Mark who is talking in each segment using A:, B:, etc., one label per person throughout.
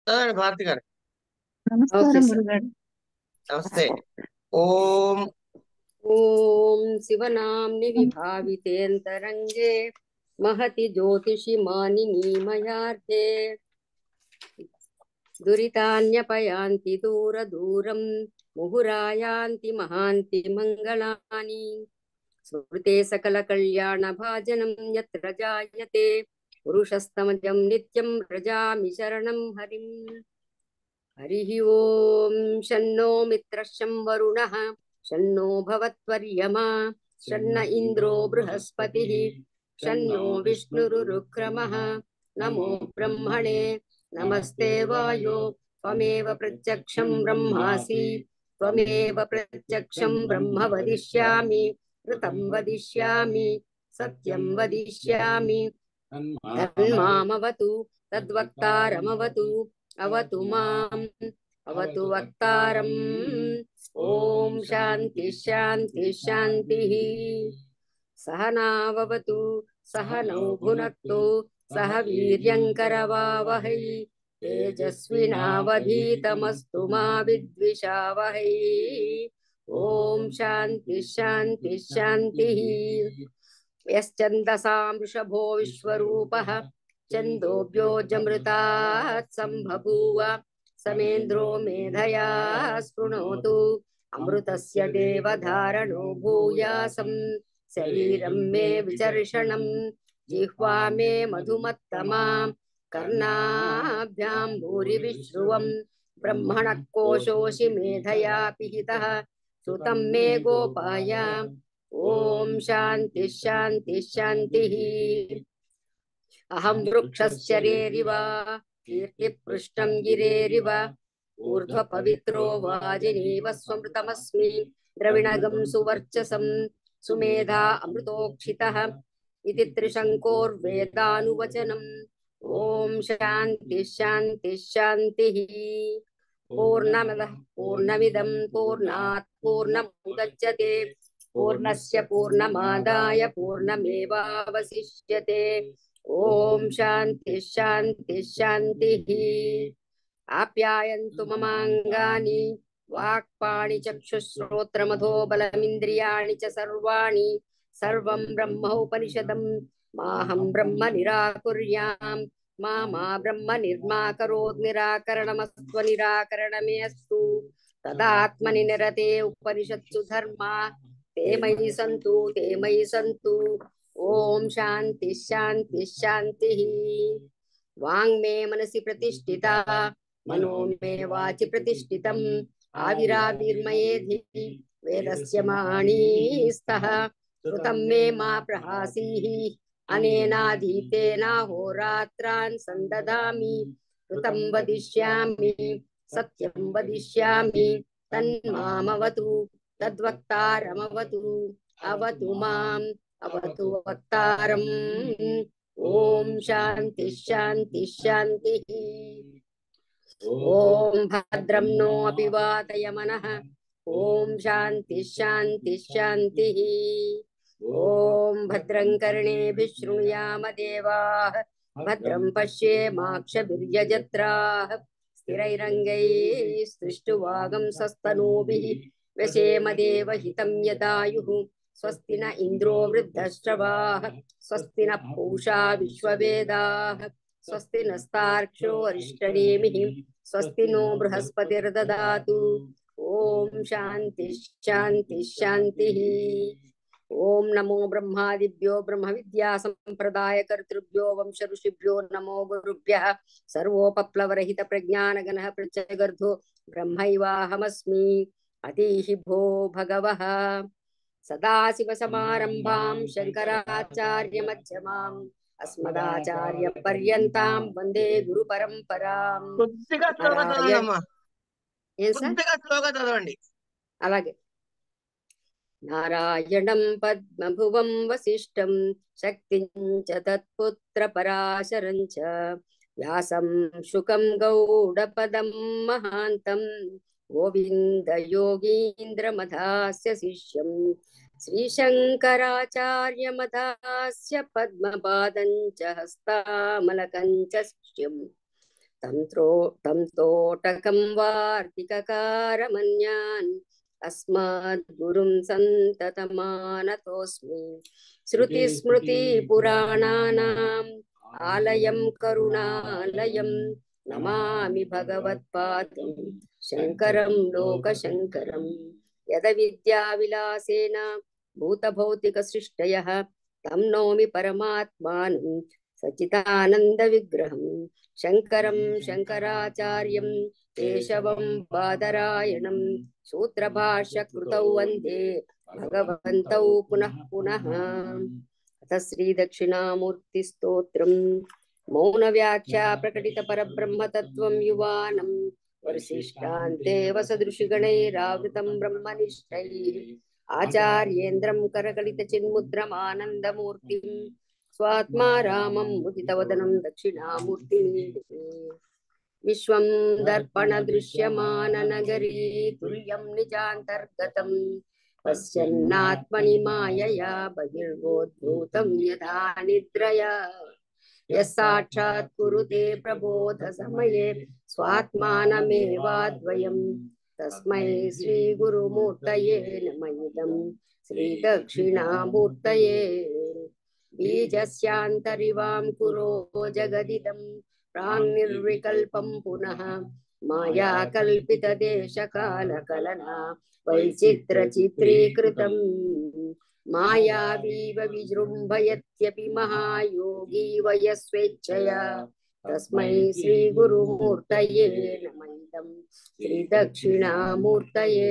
A: చదవండి భారతి గారు.
B: ఓకే
C: నమస్కారం
B: సార్.
C: గురుగారు.
A: నమస్తే. ఓం
B: ఓం శివనామ్ని విభావితేంతరంగే మహతి జ్యోతిషి మానినీమయార్థే దురితాన్యపయాంతి దూర దూరం ముహురాయాంతి మహాంతి మంగళాని స్మృతే సకల కళ్యాణ భాజనం యత్ర జాయతే పురుషస్తమజం నిత్యం ప్రజామి శరణం హరిం. హరిః ఓం షన్నో మిత్రశం వరుణః షన్నో భవత్వర్యమా షన్న ఇంద్రో బృహస్పతిః షన్నో విష్ణురురుక్రమః నమో బ్రహ్మణే నమస్తే వాయో త్వమేవ ప్రత్యక్షం బ్రహ్మాసి త్వమేవ ప్రత్యక్షం బ్రహ్మ వదిష్యామి ఋతం వదిష్యామి సత్యం వదిష్యామి తన్మామవతు తద్వక్తారమవతు అవతు మాం అవతు వక్తారం. ఓం శాంతి శాంతి శాంతి. సహనావవతు సహనౌ భునక్తు సహ వీర్యంకరవావహై తేజస్వినావధీతమస్తు మా విద్విషావహై. ఓం శాంతి శాంతి శాంతి. యశ్చందసాం వృషభో విశ్వరూపః ఛందోభ్యోజమృతాత్ సంబభూవ సಮೇంద్రో మేధయా స్పృణోతు అమృతస్య దేవధారణో భూయాసం శరీరం మే విచర్షణం జిహ్వా మే మధుమత్తమా కర్ణాభ్యాం భూరి విశ్రువం బ్రహ్మణః కోశోషి మేధయా పిహితః సుతం మే గోపాయ. ఓం శాంతి శాంతి శాంతి. అహం వృక్షశ్చరేరివ కీర్తిపృష్టం గిరేరివ ఊర్ధ్వ పవిత్రో వాజినీవ స్వమృతమస్మి ద్రవిణగం సువర్చసం సుమేధా అమృతోక్షితః ఇది త్రిశంకోర్వేదానువచనం. ఓం శాంతి శాంతి శాంతి. పూర్ణమదః పూర్ణమిదం పూర్ణాత్ పూర్ణముదచ్యతే పూర్ణస్య పూర్ణమాదాయ పూర్ణమేవావశిష్యతే. ఓం శాంతి శాంతి శాంతి. ఆప్యాయంతు మమాంగాని వాక్పాణి చక్షుశ్రోత్రమథో బలమింద్రియాణి చ సర్వాణి సర్వం బ్రహ్మోపనిషదం మాహం బ్రహ్మ నిరాకుర్యాం మా బ్రహ్మ నిర్మాకరోత్ నిరాకరణమస్త్వ నిరాకరణమే అస్తు తదాత్మని నిరతే ఉపనిషత్సు ధర్మా ते मयि संतु. ओम शांति शांति शांति. वांग मे मनसि प्रतिष्ठिता मनो मे वाचि प्रतिष्ठितम् आविराविर्मयेधि वेदस्य माणीस्तः श्रुतं मे मा प्रहासीः अनेनाधीतेना होरात्रान् संददामि ऋतं वदिष्यामि सत्यं वदिष्यामि तन्मामवतु तद्वक्तारमवतु अवतु माम् अवतु वक्तारम्. ओम शांति शांति शांति. ओम भद्रं नो अपि वातयमनः. ओम शांति शांति शांति. ओम भद्रं कर्णेभिः शृणुयाम देवाः भद्रं पश्येमाक्षभिर्यजत्राः स्थिरैरङ्गैस्तुष्टुवागंसस्तनूभिः व्यसेम देवहितं यदायुः. स्वस्ति न इंद्रो वृद्धश्रवाः स्वस्ति न पूषा विश्ववेदाः स्वस्ति नस्तार्क्ष्यो अरिष्टनेमिः स्वस्ति नो बृहस्पतिर्ददातु. ओम शांति शांति शांति. ओम नमो ब्रह्मादिभ्यो ब्रह्म विद्या संप्रदाय कर्तृभ्यो वंश ऋषिभ्यो नमो गुरुभ्यः. सर्वोपप्लवरहित प्रज्ञान गणः प्रत्यगर्धो ब्रह्मैवाहमस्मि. अतिहि भो भगवः. सदाशिवसमारम्भां शङ्कराचार्यमध्यमाम् अस्मदाचार्यपर्यन्तां वन्दे गुरुपरम्पराम्.
A: కొద్దిగా స్లోగా చదవండి అమ్మా.
B: ఏం సార్?
A: కొద్దిగా స్లోగా చదవండి.
B: అలాగే. నారాయణం పద్మభువం వసిష్ఠం శక్తిం చ తత్పుత్ర పరాశరం చ వ్యాసం శుకం గౌడపదం మహాంతం గోవింద యోగీంద్రమధాస్య శిష్యం శ్రీశంకరాచార్యమధాస్య పద్మపాదం చ హస్తామలకం చ శిష్యం तं तोटकं वार्तिककारमन्यान् अस्माद् गुरुं सन्ततमानतोऽस्मि श्रुतिस्मृतिपुराणानाम् आलयं करुणालयं नमामि भगवत्पादं शङ्करं लोकशङ्करं यदविद्याविलासेन भूतभौतिकसृष्टयः तं नौमि परमात्मानं सच्चिदानन्दविग्रहं शङ्करं शङ्कराचार्यं केशवं बादरायणं सूत्रभाष्यकृतौ वन्दे भगवन्तौ पुनः पुनः। अथ श्रीदक्षिणामूर्तिस्तोत्रम् मौनव्याख्या प्रकटितपरब्रह्मतत्त्वं युवानं वसिष्ठान्ते वसदृशिगणैरावृतं ब्रह्मनिष्ठैः आचार्येन्द्रं करकलितचिन्मुद्रमानन्दमूर्तिं स्वात्मा रामं मुदितवदनं दक्षिणामूर्तिमीडे विश्वं दर्पणदृश्यमाननगरी तुल्यं निजान्तर्गतं पश्यन्नात्मनि मायया बहिर्गोद्भूतं यथा निद्रया यः साक्षात् कुरुते प्रबोधसमये स्वात्मानमेवाद्वयं तस्मै श्रीगुरुमूर्तये नमः इदं श्रीदक्षिणामूर्तये बीजस्यान्तरिवां कुरो जगदिदं प्राङ्निर्विकल्पं पुनः मायाकल्पितदेशकालकलना वैचित्रचित्रीकृतम् मायावीव विजृम्भयत्यपि महायोगी वयस्वेच्छया तस्मै श्रीगुरुमूर्तये नमः इदं श्रीदक्षिणामूर्तये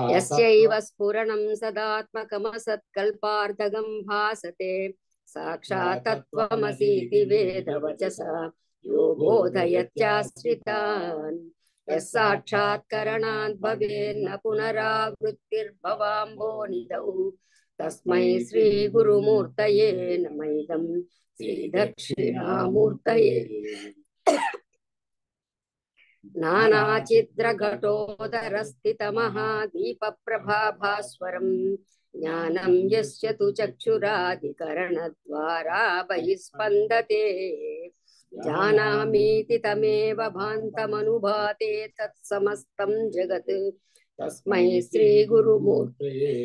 B: यस्यैव स्फुरणं सदात्मकमसत्कल्पार्धगं भासते साक्षात् तत्त्वमसीति वेदवचसा यो बोधयत्याश्रितान् यः साक्षात्करणात् भवेन्न पुनरावृत्तिर्भवाम्भोनिधौ तस्मै श्रीगुरुमूर्तये नमः इदं श्रीदक्षिणामूर्तये नानाचित्रघटोदरस्थितमहादीपप्रभाभास्वरं ज्ञानं यस्य तु चक्षुरादिकरणद्वारा बहिस्पन्दते जानामीति तमेव भान्तमनुभाते तत्समस्तं जगत् तस्मै श्रीगुरुमूर्तये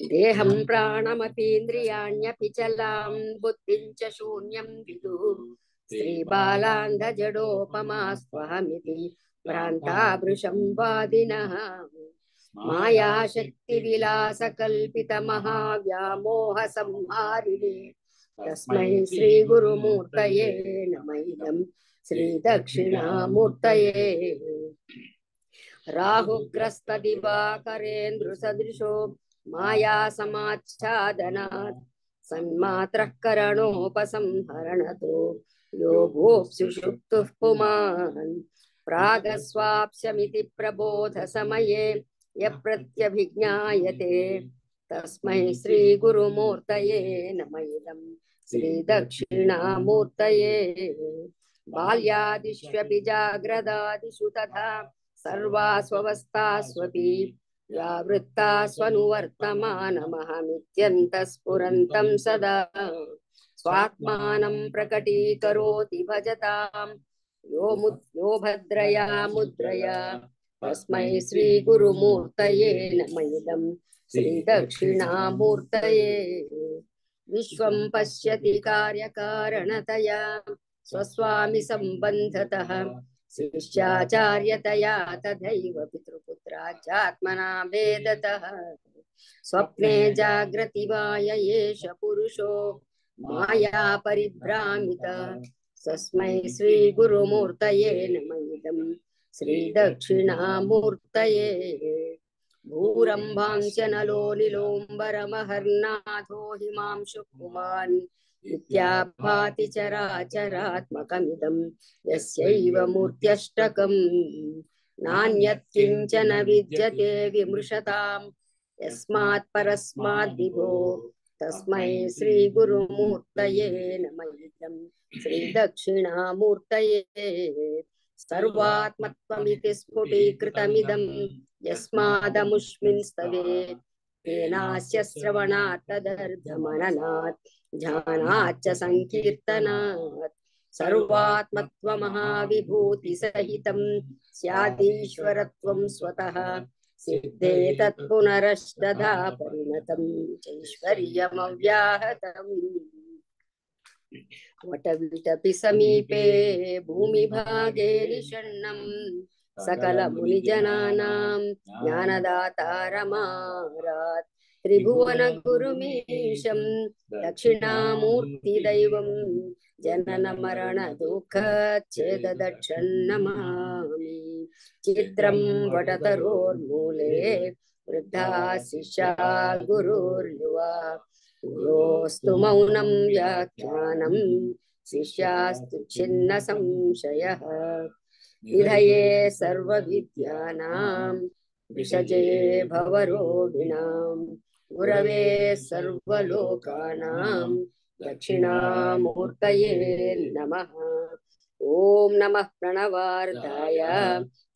B: देहं प्राणमपीन्द्रियाण्यपि चलां बुद्धिं च शून्यं विदुः श्रीबालान्धजडोपमास्त्वहमिति भ्रान्ताभृशं वादिनः मायाशक्तिविलासकल्पितमहाव्यामोहसंहारिणे तस्मै श्रीगुरुमूर्तये नमः इदं श्रीदक्षिणामूर्तये राहुग्रस्तदिवाकरेन्द्रसदृशो मायासमाच्छादनात् सन्मात्रः करणोपसंहरणतो योगोऽप्सुषुप्तुः पुमान् प्रागस्वाप्स्यमिति प्रबोधसमये यः प्रत्यभिज्ञायते तस्मै श्रीगुरुमूर्तये नमः इदं श्रीदक्षिणामूर्तये बाल्यादिष्वपि जाग्रदादिषु तथा सर्वास्वस्थास्वपि व्यावृत्तास्वनुवर्तमानमहमित्यन्तः सदा स्वात्मानं प्रकटीकरोति भजतां यो भद्रया मुद्रया तस्मै श्रीगुरुमूर्तये नमः इदं श्रीदक्षिणामूर्तये विश्वं पश्यति कार्यकारणतया स्वस्वामि सम्बन्धतः शिष्याचार्यतया तथैव पितृपुत्राध्यात्मना भेदतः स्वप्ने जाग्रति वाय एष पुरुषो माया परिभ्रामितः तस्मै श्रीगुरुमूर्तये नमः इदं श्रीदक्षिणामूर्तये भूरम्भांश्च नलो नीलोऽम्बरमहर्नाथो हिमांशुः पुमान् नित्याभाति चराचरात्मकमिदं यस्यैव मूर्त्यष्टकम् नान्यत् किञ्चन विद्यते विमृशताम् यस्मात् परस्माद् विभो तस्मै श्री गुरुमूर्तये नमः। श्री दक्षिणामूर्तये सर्वात्मत्वमिति स्फुटीकृतमिदं यस्मादमुष्मिन् स्तवे तेनास्य श्रवणात् तदर्थमननात् ध्यानाच्च संकीर्तनात् सर्वात्मत्वमहाविभूतिसहितं स्यादीश्वरत्वं स्वतः सिद्धे तत्पुनरष्टधा परिणतं चैश्वर्यमव्याहतम्। वटविटपि समीपे भूमिभागे निषण्णं सकलमुनिजनानां ज्ञानदातारमारात् त्रिभुवनगुरुमीशं दक्षिणामूर्तिदैवं जननमरणदुःखच्छेददक्षन्नमामि। चित्रं वटतरोर्मूले वृद्धा शिष्या गुरुर्युवा गुरोस्तु मौनं व्याख्यानं शिष्यास्तु छिन्न संशयः। विधये सर्वविद्यानां विषजे भवरोगिणां गुरवे सर्वलोकानां दक्षिणामूर्तये नमः। ॐ नमः प्रणवार्धाय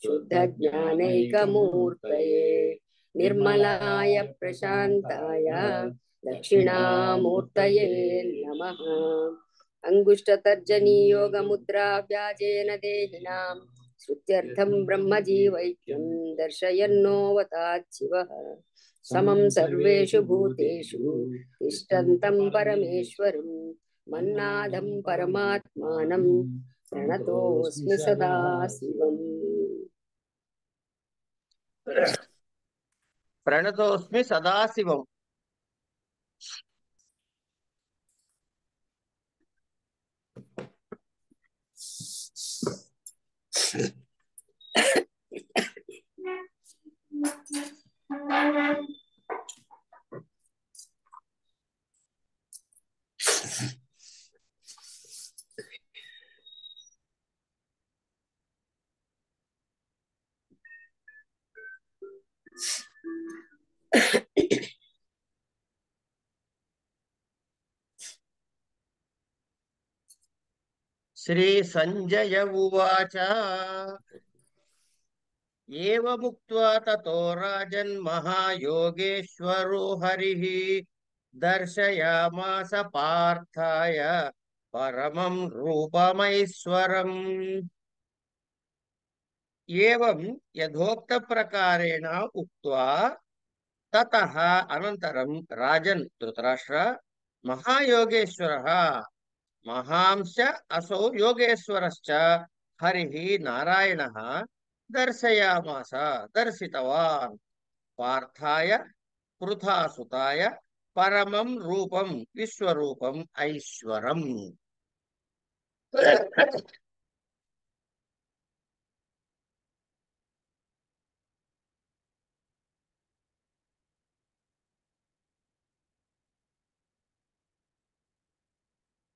B: शुद्धज्ञानैकमूर्तये निर्मलाय प्रशान्ताय दक्षिणामूर्तये नमः। अंगुष्ठतर्जनीयोगमुद्राव्याजेन देहिनां श्रुत्यर्थं ब्रह्मजीवैक्यं दर्शयन्नोऽवतात् शिवः। समं सर्वेषु भूतेषु तिष्ठन्तं परमेश्वरं मन्नाथं परमात्मानं प्रणतोऽस्मि सदा शिवम्।
A: ప్రణతోస్మి సదాశివం. శ్రీ సంజయ ఉవాచ ఏవముక్త్వా తతో రాజన్ మహాయోగేశ్వరో హరిః దర్శయామాస పార్థాయ పరమం రూపమైశ్వరం. ఏవం యథోక్త ప్రకారేణ ఉక్త్వా తతః అనంతరం రాజన్ ధృతరాష్ట్ర మహాయోగేశ్వరః మహాంశ అసౌ యోగేశ్వరశ్చ హరిః నారాయణః దర్శయామాస దర్శితవాన్ పార్థాయ పృథాసుతాయ పరమం రూపం విశ్వరూపం ఐశ్వరం.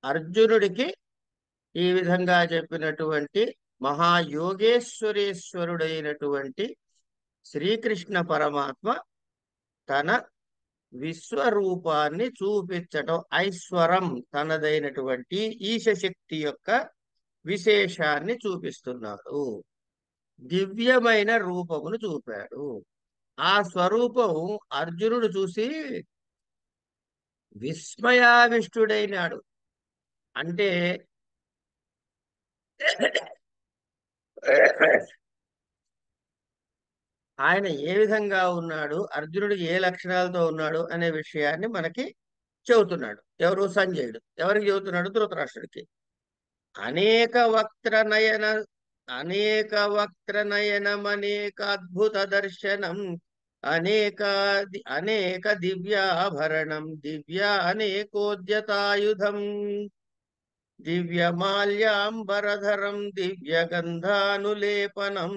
A: అర్జునుడికి ఈ విధంగా చెప్పినటువంటి మహాయోగేశ్వరేశ్వరుడైనటువంటి శ్రీకృష్ణ పరమాత్మ తన విశ్వరూపాన్ని చూపించటం, ఐశ్వరం తనదైనటువంటి ఈశశక్తి యొక్క విశేషాన్ని చూపిస్తున్నాడు. దివ్యమైన రూపమును చూపాడు. ఆ స్వరూపం అర్జునుడు చూసి విస్మయావిష్టుడైనాడు. అంటే ఆయన ఏ విధంగా ఉన్నాడు, అర్జునుడు ఏ లక్షణాలతో ఉన్నాడు అనే విషయాన్ని మనకి చెబుతున్నాడు. ఎవరు? సంజయుడు. ఎవరికి చెబుతున్నాడు? ధృతరాష్ట్రుడికి. అనేక వక్త్ర నయనం అనేక అద్భుత దర్శనం అనేక దివ్యాభరణం అనేకోద్యతాయుధం దివ్యమాల్యాంబరధరం దివ్యగంధానులేపనం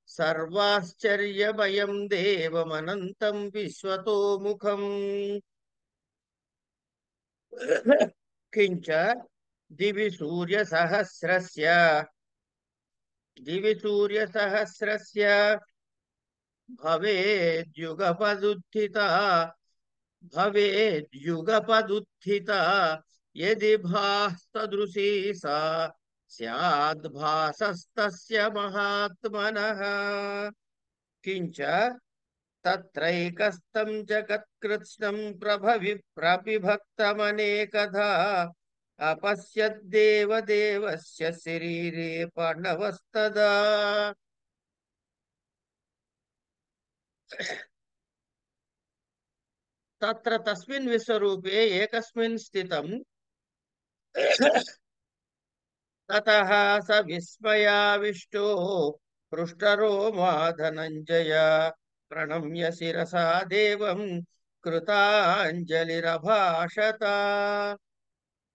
A: సర్వాశ్చర్యమయం దేవమనంతం విశ్వతోముఖం. కించ దివి సూర్యసహస్రస్య భవేద్యుగపదుత్థితా భవేద్యుగపదుత్థిత యది భాస్తదృశీ సా స్యాద్భాసస్తస్య మహాత్మనః కించ తత్రైకస్తం జగత్కృత్స్నం ప్రవిభక్తమనేకధా అపశ్యద్దేవదేవస్య శరీరే పాండవస్తదా. తత్ర తస్మిన్ విశ్వరూపే ఏకస్మిన్ స్థితం తతః స విస్మయావిష్టో హృష్టరోమా ధనంజయ ప్రణమ్య శిరసా దేవం కృతాంజలిరభాషత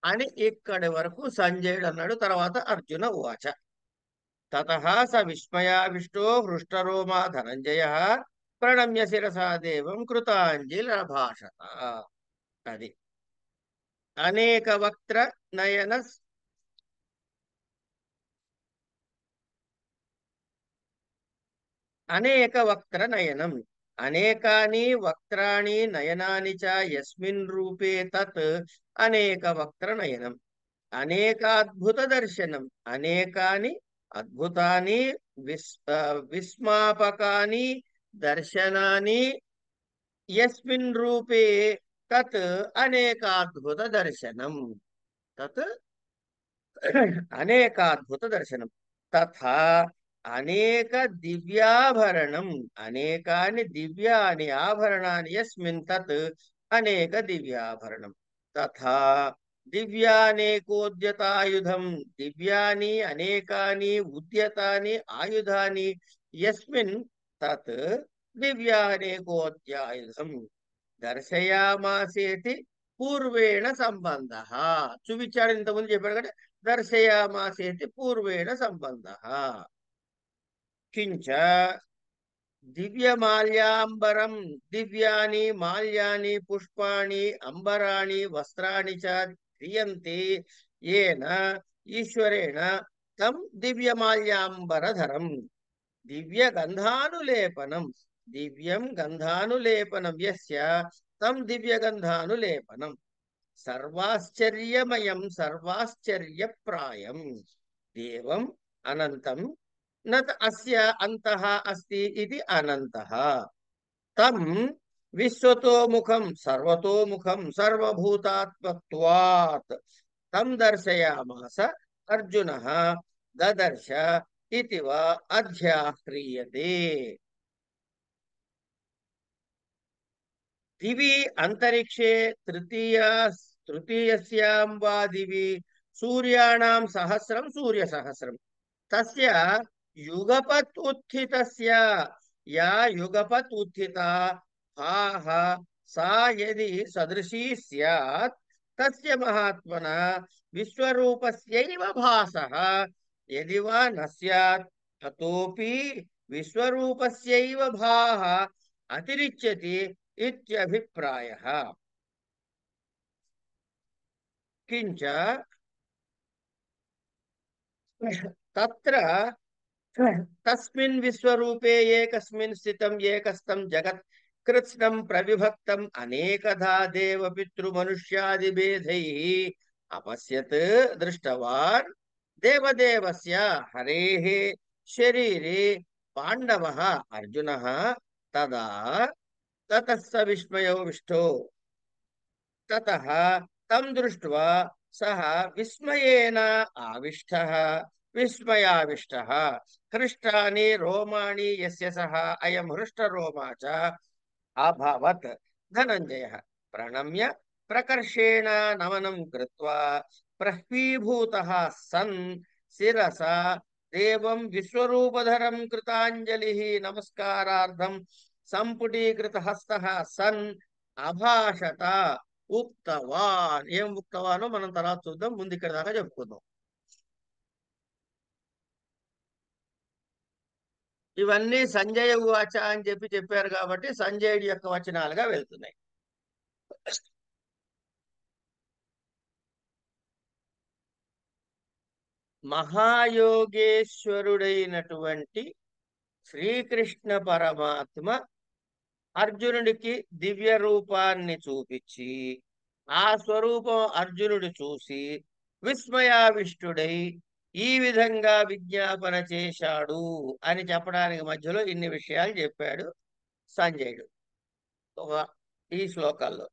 A: అని ఇక్కడి వరకు సంజయుడు అన్నాడు. తర్వాత అర్జున ఉవాచ తతః స విస్మయావిష్టో హృష్టరోమా ధనంజయ ప్రణమ్య శిరసా దేవం కృతాంజలిరభాషత. అది అనేక వక్త్ర నయన అనేక వక్త్ర నయనం అనేకాని వక్త్రాణి నయనాని చ యస్మిన్ రూపే తత్ అనేక వక్త్ర నయనం అనేకాద్భుత దర్శనం అనేకాని అద్భుతాని విస్మాపకాని దర్శనాని యస్మిన్ రూపే తత్ అనేకాద్భుత దర్శనం తత్ అనేకాద్భుత దర్శనం తథా అనేక దివ్యాభరణం అనేకాని దివ్యాని ఆభరణాని యస్మిన్ తత్ అనేక దివ్యాభరణం తథా దివ్యానేకోద్యతాయుధం దివ్యాని అనేకాని ఉద్యతాని ఆయుధాని యస్మిన్ తత్ దివ్యానేకోద్యాయుధం దర్శయామాసేతి పూర్వేణ సంబంధ. చూపించాడు, ఇంతకుముందు చెప్పాడు కదా, దర్శయామాసేతి పూర్వేణ సంబంధ. కించ దివ్యమాల్యాంబరం దివ్యాని మాల్యాని పుష్పాణి అంబరాణి వస్త్రాణి చ క్రియంతే ఏన ఈశ్వరేణ తం దివ్యమాల్యాంబరధరం దివ్యగంధానులేపనం దివ్యం గంధానులేపనం యస్య తం దివ్యగంధానులేపనం సర్వాశ్చర్యమయం సర్వాశ్చర్యప్రాయం దేవం అనంతం నత్ అస్య అంతః అస్తి ఇది అనంతః తం విశ్వతోముఖం సర్వతోముఖం సర్వభూతాత్మత్వాత్ తం దర్శయామాస అర్జునః దదర్శ ఇతి వా అధ్యాహ్రీయతే. దివి అంతరిక్షే తృతీయస్యాం వా దివి సూర్యాణం సహస్రం సూర్య సహస్రం తస్య యుగపత్ ఉత్థితస్య యా యుగపత్ ఉత్థితా భాః సా యది సదృశీ స్యాత్ తస్య మహాత్మన విశ్వరూపస్యైవ భాసః యది వా న స్యాత్ తతోపి విశ్వరూపస్యైవ భాః అతిరిచ్యతి ఇత్యభిప్రాయః. కించ తత్ర తస్మిన్ విశ్వరూపే ఏకస్మిన్ స్థితం ఏకస్థం జగత్ కృత్స్నం ప్రవిభక్తం అనేకధా దేవ పితృమనుష్యాది భేదైః అపశ్యత్ దృష్టవాన్ దేవదేవస్య హరేః శరీరే పాండవః అర్జునః తదా తతః స విస్మయోవిష్టో తతః తం దృష్ట్వా సహ విస్మయేన ఆవిష్టః విస్మయావిష్టః హృష్టాని రోమాణి యస్య సహ అయం హృష్టరోమా చ అభవత్. ధనంజయః ప్రణమ్య ప్రకర్షేణ నమనం కృత్వా ప్రహ్వీభూతః సన్ శిరసా దేవం విశ్వరూపధరం కృతాంజలిః నమస్కారార్థం సంపుటీకృతహస్తః సన్ అభాషత ఉక్తవాన్. ఏం ఉక్తవానో మనం తర్వాత చూద్దాం, ముందు ఇక్కడ దాకా చెప్పుకుందాం. ఇవన్నీ సంజయ ఉవాచ అని చెప్పారు కాబట్టి సంజయుడి యొక్క వచనాలుగా వెళ్తున్నాయి. మహాయోగేశ్వరుడైనటువంటి శ్రీకృష్ణ పరమాత్మ అర్జునుడికి దివ్య రూపాన్ని చూపించి ఆ స్వరూపం అర్జునుడు చూసి విస్మయావిష్టుడై ఈ విధంగా విజ్ఞాపన చేశాడు అని చెప్పడానికి మధ్యలో ఇన్ని విషయాలు చెప్పాడు సంజయుడు ఒక- ఈ శ్లోకాల్లో.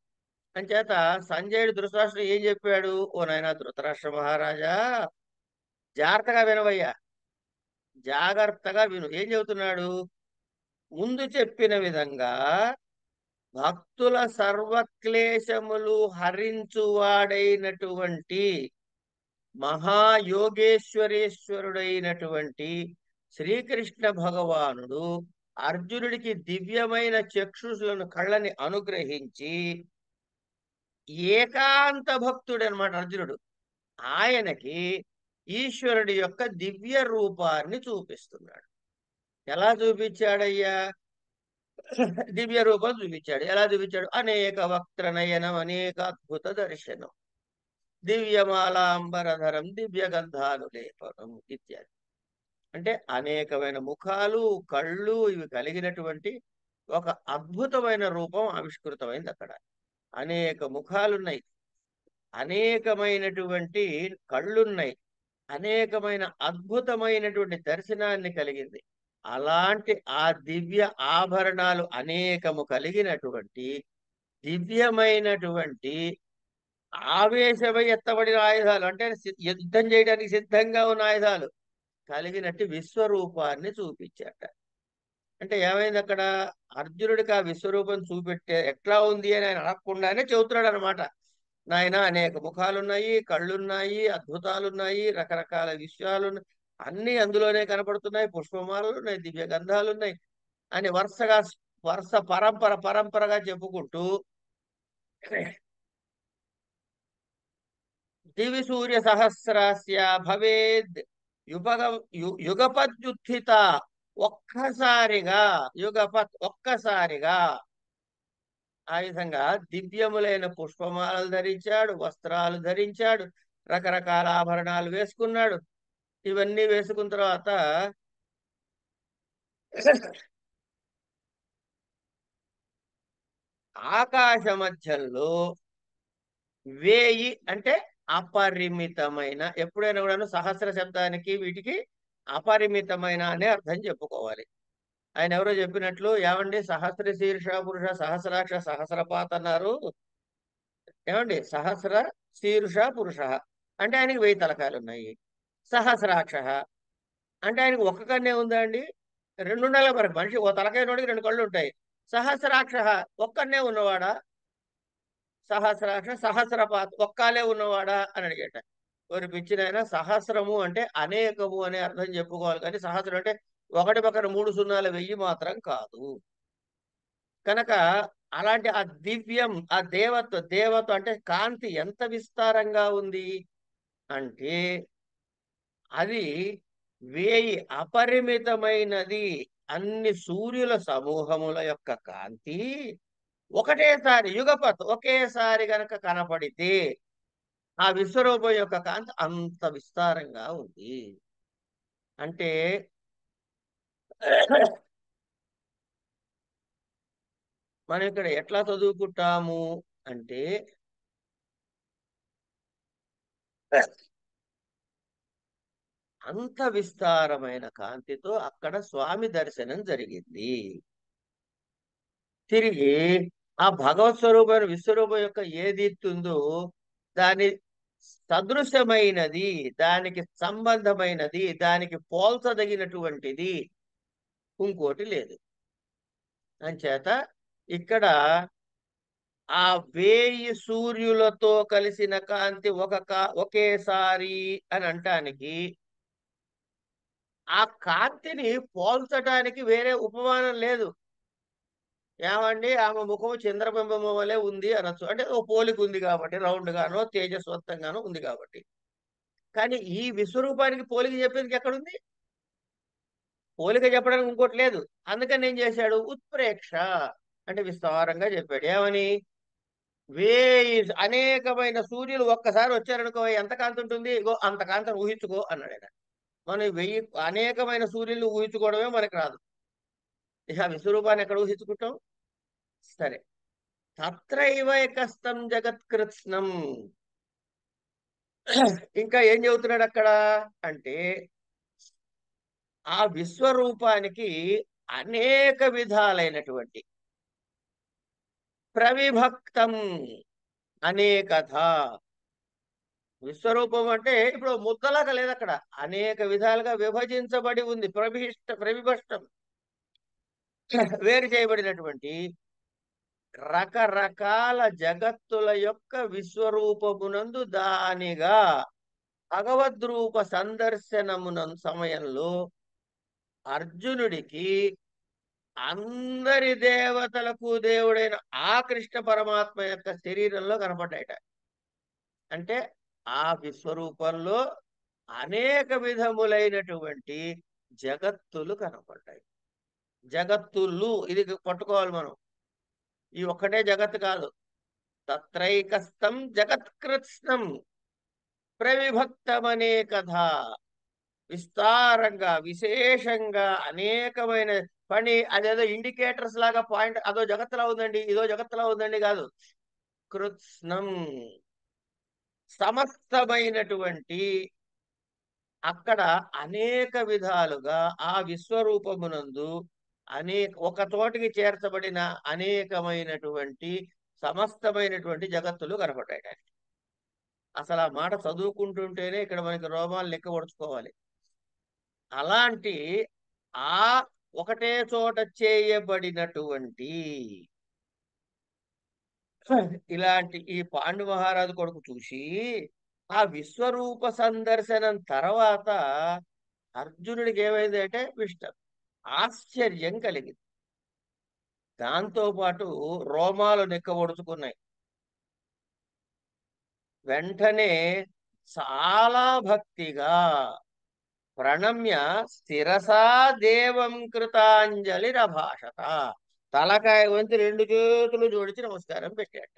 A: అంచేత సంజయుడు ధృతరాష్ట్రుడు ఏం చెప్పాడు? ఓ నాయనా ధృతరాష్ట్ర మహారాజా, జాగ్రత్తగా వినవయ్యా, జాగ్రత్తగా విను. ఏం చెబుతున్నాడు? ముందు చెప్పిన విధంగా భక్తుల సర్వక్లేశములు హరించువాడైనటువంటి మహాయోగేశ్వరేశ్వరుడైనటువంటి శ్రీకృష్ణ భగవానుడు అర్జునుడికి దివ్యమైన చక్షులను కళ్ళని అనుగ్రహించి ఏకాంత భక్తుడు అనమాట అర్జునుడు. ఆయనకి ఈశ్వరుడి యొక్క దివ్య రూపాన్ని చూపిస్తున్నాడు. ఎలా చూపించాడయ్యా? దివ్య రూపం చూపించాడు. ఎలా చూపించాడు? అనేక వక్త్ర నయనం, అనేక అద్భుత దర్శనం, దివ్యమాలాంబరధరం, దివ్య గంధాలు లేపనం ఇత్యాది. అంటే అనేకమైన ముఖాలు, కళ్ళు ఇవి కలిగినటువంటి ఒక అద్భుతమైన రూపం ఆవిష్కృతమైంది అక్కడ. అనేక ముఖాలున్నాయి, అనేకమైనటువంటి కళ్ళున్నాయి, అనేకమైన అద్భుతమైనటువంటి దర్శనాన్ని కలిగింది. అలాంటి ఆ దివ్య ఆభరణాలు అనేకము కలిగినటువంటి దివ్యమైనటువంటి ఆవేశమై ఎత్తబడిన ఆయుధాలు, అంటే యుద్ధం చేయడానికి సిద్ధంగా ఉన్న ఆయుధాలు కలిగినట్టు విశ్వరూపాన్ని చూపించాట. అంటే ఏమైంది అక్కడ? అర్జునుడికి ఆ విశ్వరూపం చూపెట్టే ఎట్లా ఉంది అని ఆయన అడగకుండానే చెబుతున్నాడు అనమాట. నాయన అనేక ముఖాలున్నాయి, కళ్ళున్నాయి, అద్భుతాలున్నాయి, రకరకాల విషయాలు అన్ని అందులోనే కనపడుతున్నాయి, పుష్పమాలలు ఉన్నాయి, దివ్య గంధాలు ఉన్నాయి అని వరుసగా వరుస పరంపరగా చెప్పుకుంటూ దివి సూర్య సహస్రాస్య భవేద్ యుగపద్యుత్థిత, ఒక్కసారిగా ఒక్కసారిగా ఆ విధంగా దివ్యములైన పుష్పమాలలు ధరించాడు, వస్త్రాలు ధరించాడు, రకరకాల ఆభరణాలు వేసుకున్నాడు. ఇవన్నీ వేసుకున్న తర్వాత ఆకాశ మధ్యంలో వేయి అంటే అపరిమితమైన, ఎప్పుడైనా కూడాను సహస్ర శబ్దానికి వీటికి అపరిమితమైన అనే అర్థం చెప్పుకోవాలి. ఆయన ఎవరో చెప్పినట్లు, ఏమండి సహస్ర శీర్ష పురుష సహస్రాక్ష సహస్రపాత అన్నారు, ఏమండి సహస్ర శీర్ష పురుష అంటే ఆయనకి 1000 తలకాయలు ఉన్నాయి. సహస్రాక్ష అంటే ఆయనకి ఒక్క కన్నే ఉందా అండి? 2 ఉండాలి మరి. మనిషి ఓ తలకాయ నోడికి 2 కళ్ళు ఉంటాయి. సహస్రాక్ష ఒక్కనే ఉన్నవాడా? సహస్రాక్ష సహస్రపాత ఒక్కాలే ఉన్నవాడా అని అడిగేట. ఒక పిచ్చినైనా సహస్రము అంటే అనేకము అనే అర్థం చెప్పుకోవాలి, కానీ సహస్రం అంటే ఒకటి పక్కన 3 సున్నాలు 1000 మాత్రం కాదు. కనుక అలాంటి ఆ దివ్యం, ఆ దేవత అంటే కాంతి ఎంత విస్తారంగా ఉంది అంటే అది 1000 అపరిమితమైనది. అన్ని సూర్యుల సమూహముల యొక్క కాంతి ఒకటేసారి యుగపత్ ఒకేసారి గనక కనపడితే ఆ విశ్వరూపం యొక్క కాంతి అంత విస్తారంగా ఉంది. అంటే మనం ఇక్కడ ఎట్లా చదువుకుంటాము అంటే అంత విస్తారమైన కాంతితో అక్కడ స్వామి దర్శనం జరిగింది. తిరిగి ఆ భగవత్ స్వరూపమైన విశ్వరూపం యొక్క ఏది ఉందో దాని సదృశమైనది, దానికి సంబంధమైనది, దానికి పోల్చదగినటువంటిది ఇంకోటి లేదు. అంచేత ఇక్కడ ఆ 1000 సూర్యులతో కలిసిన కాంతి ఒకేసారి అని అంటానికి, ఆ కాంతిని పోల్చడానికి వేరే ఉపమానం లేదు. ఏమండి ఆమె ముఖం చంద్రబింబము వలె ఉంది అనొచ్చు, అంటే ఓ పోలిక ఉంది కాబట్టి, రౌండ్ గానో తేజస్వంతంగానో ఉంది కాబట్టి. కానీ ఈ విశ్వరూపానికి పోలిక చెప్పేందుకు ఎక్కడుంది? పోలిక చెప్పడానికి ఇంకోటి లేదు. అందుకని ఏం చేశాడు? ఉత్ప్రేక్ష అంటే విస్తారంగా చెప్పాడు. ఏమని? వేయి అనేకమైన సూర్యులు ఒక్కసారి వచ్చారనుకో ఎంత కాంతి ఉంటుంది, ఇగో అంత కాంతిని ఊహించుకో అన్నాడు ఆయన. మనం 1000 అనేకమైన సూర్యులు ఊహించుకోవడమే మనకు రాదు. ఇక విశ్వరూపాన్ని ఎక్కడ ఊహించుకుంటాం? సరే, తత్రైవైకస్తం జగత్కృత్స్నం. ఇంకా ఏం చెబుతున్నాడు అక్కడ అంటే, ఆ విశ్వరూపానికి అనేక విధాలైనటువంటి ప్రవిభక్తం అనేకథ. విశ్వరూపం అంటే ఇప్పుడు ముద్దలాగా లేదు అక్కడ, అనేక విధాలుగా విభజించబడి ఉంది. ప్రవిభష్టం వేరు చేయబడినటువంటి రకరకాల జగత్తుల యొక్క విశ్వరూపమునందు దానిగా భగవద్రూప సందర్శనమున సమయంలో అర్జునుడికి అందరి దేవతలకు దేవుడైన ఆ కృష్ణ పరమాత్మ యొక్క శరీరంలో కనపడ్డాయట. అంటే ఆ విశ్వరూపంలో అనేక విధములైనటువంటి జగత్తులు కనపడ్డాయి. జగత్తులు ఇది పట్టుకోవాలి మనం. ఈ ఒక్కటే జగత్తు కాదు. తత్రైకస్థం జగత్కృత్స్నం ప్రవిభక్తమనే కథ. విస్తారంగా విశేషంగా అనేకమైన పని. అదేదో ఇండికేటర్స్ లాగా పాయింట్, అదో జగత్తులా ఉందండి, ఇదో జగత్తులా ఉందండి కాదు. కృత్స్నం సమస్తమైనటువంటి, అక్కడ అనేక విధాలుగా ఆ విశ్వరూపమునందు ఒక చోటికి చేర్చబడిన అనేకమైనటువంటి సమస్తమైనటువంటి జగత్తులు కనపడ్డాయి. అసలు ఆ మాట చదువుకుంటుంటేనే ఇక్కడ మనకి రోమాలు లెక్క పొడుచుకోవాలి. అలాంటి ఆ ఒకటే చోట చేయబడినటువంటి ఇలాంటి ఈ పాండు మహారాజు కొడుకు చూసి ఆ విశ్వరూప సందర్శనం తర్వాత అర్జునుడికి ఏమైంది అంటే ఆశ్చర్యం కలిగింది. దాంతో పాటు రోమాలు నెక్కబొడుచుకున్నాయి. వెంటనే చాలా భక్తిగా ప్రణమ్య శిరసా దేవం కృతాంజలి రభాషత, తలకాయ వంచి రెండు చేతులు జోడించి నమస్కారం పెట్టాట.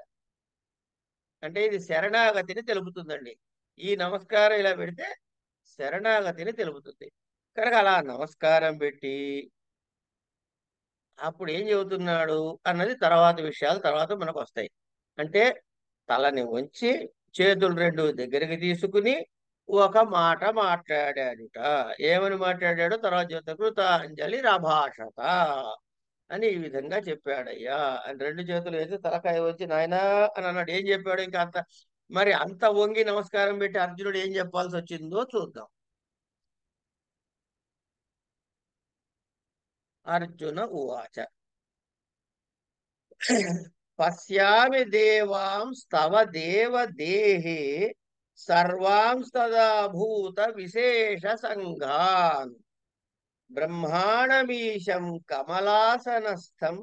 A: అంటే ఇది శరణాగతిని తెలుపుతుందండి. ఈ నమస్కారం ఇలా పెడితే శరణాగతిని తెలుపుతుంది. కనుక అలా నమస్కారం పెట్టి అప్పుడు ఏం చెబుతున్నాడు అన్నది తర్వాత విషయాలు తర్వాత మనకు వస్తాయి. అంటే తలని వంచి చేతులు రెండు దగ్గరికి తీసుకుని ఒక మాట మాట్లాడాడుట. ఏమని మాట్లాడాడో తర్వాత చెబుతా. కృతాంజలి రభాషత అని ఈ విధంగా చెప్పాడయ్యా అని రెండు చేతులు వేసి తలకాయ వచ్చి నాయనా అని అన్నాడు. ఏం చెప్పాడు ఇంకా అంత, మరి అంత వంగి నమస్కారం పెట్టి అర్జునుడు ఏం చెప్పాల్సి వచ్చిందో చూద్దాం. అర్జున ఉవాచ పశ్యామి దేవాంస్తవ దేవ దేహే సర్వాంస్తదా భూత విశేష సంఘాన్ బ్రహ్మాణమీశం కమలాసనస్థం